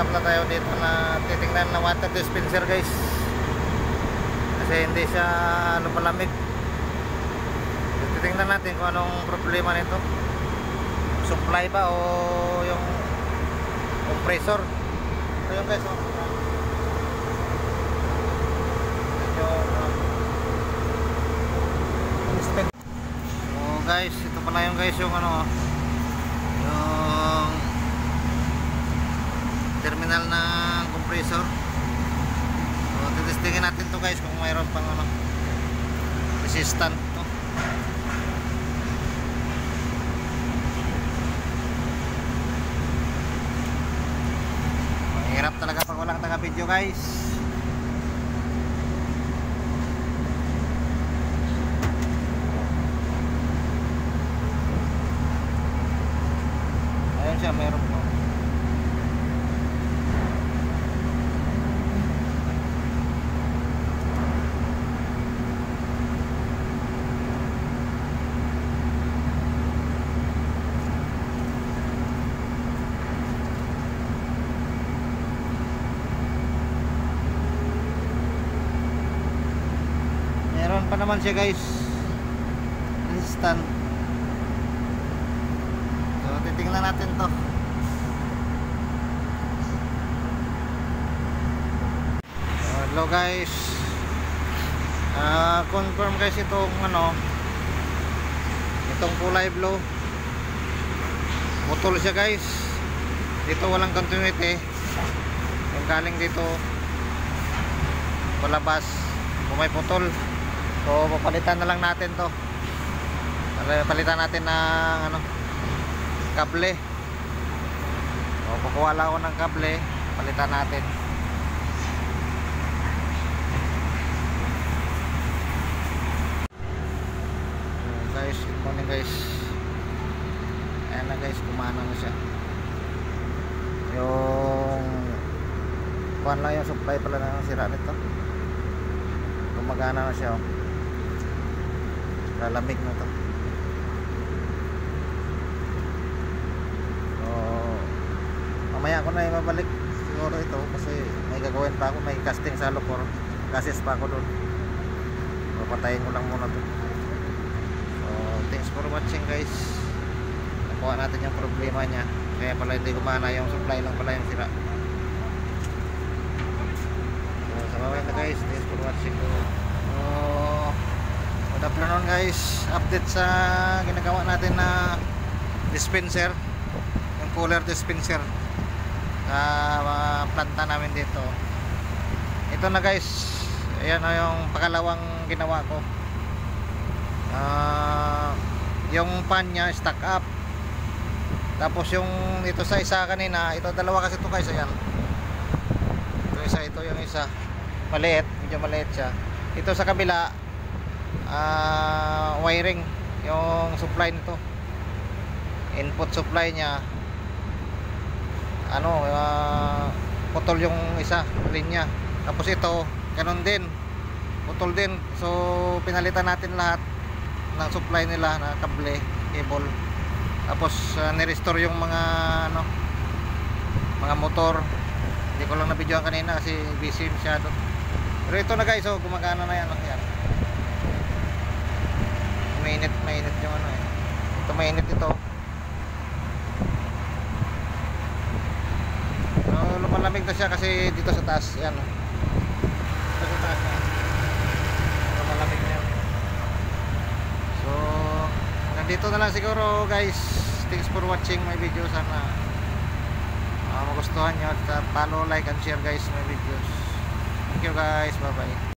maghanap na tayo dito na titingnan na water dispenser guys, kasi hindi siya lumalamig. Titingnan natin kung anong problema nito, supply ba o yung compressor. So yun guys, so guys, ito pala yung guys yung ano, yung terminal ng compressor. So titestingin natin to guys kung mayroon pang ano, resistant to. Mahirap talaga pag walang taga video guys. Ayun siya, mayroon po. Meron pa naman siya guys, resistant. So titingnan natin to. So, hello guys, confirm guys itong ano, itong kulay blue, putol siya guys. Dito walang continuity, yung galing dito palabas kung may putol. So papalitan na lang natin to. Palitan natin ng ano, kable. So kukuha lang ako ng kable, palitan natin. So guys, good morning guys. Ayan na guys, kumana na siya. Yung kuhan lang yung supply pala ng sira nito. Gumagana na siya, oh. Lalamig na to. So mamaya ako na ibabalik siguro ito, kasi may gagawin pa ako, may casting sa loob, gases pa ako doon. So patayin ko lang muna to. So thanks for watching guys. Nakuha natin yung problema nya, kaya pala hindi gumana, yung supply lang pala yung sira. So sa bawah na guys, thanks for watching. Good afternoon guys, update sa ginagawa natin na dispenser, yung cooler dispenser sa planta namin dito. Ito na guys, ayan na yung pakalawang ginawa ko. Yung pan nya stack up, tapos yung ito sa isa kanina, ito dalawa kasi ito guys, ayan. Ito yung isa maliit, medyo maliit siya. Ito sa kabila, wiring, yung supply nito, input supply nya, ano, putol yung isa linya. Tapos ito ganun din, putol din. So pinalitan natin lahat ng supply nila na kable, cable. Tapos ni-restore yung mga ano, mga motor. Hindi ko lang na-videoan kanina kasi busy masyado. Pero ito na guys, so gumagana na yan, yan. Mainit yung ano eh. Ito mainit ito. So lumalamig na siya kasi dito sa taas, yan. Dito sa taas na. Lumalamig na yan. So nandito na lang siguro guys. Thanks for watching my video. Sana magustuhan nyo at follow, like and share guys my videos. Thank you guys, bye bye.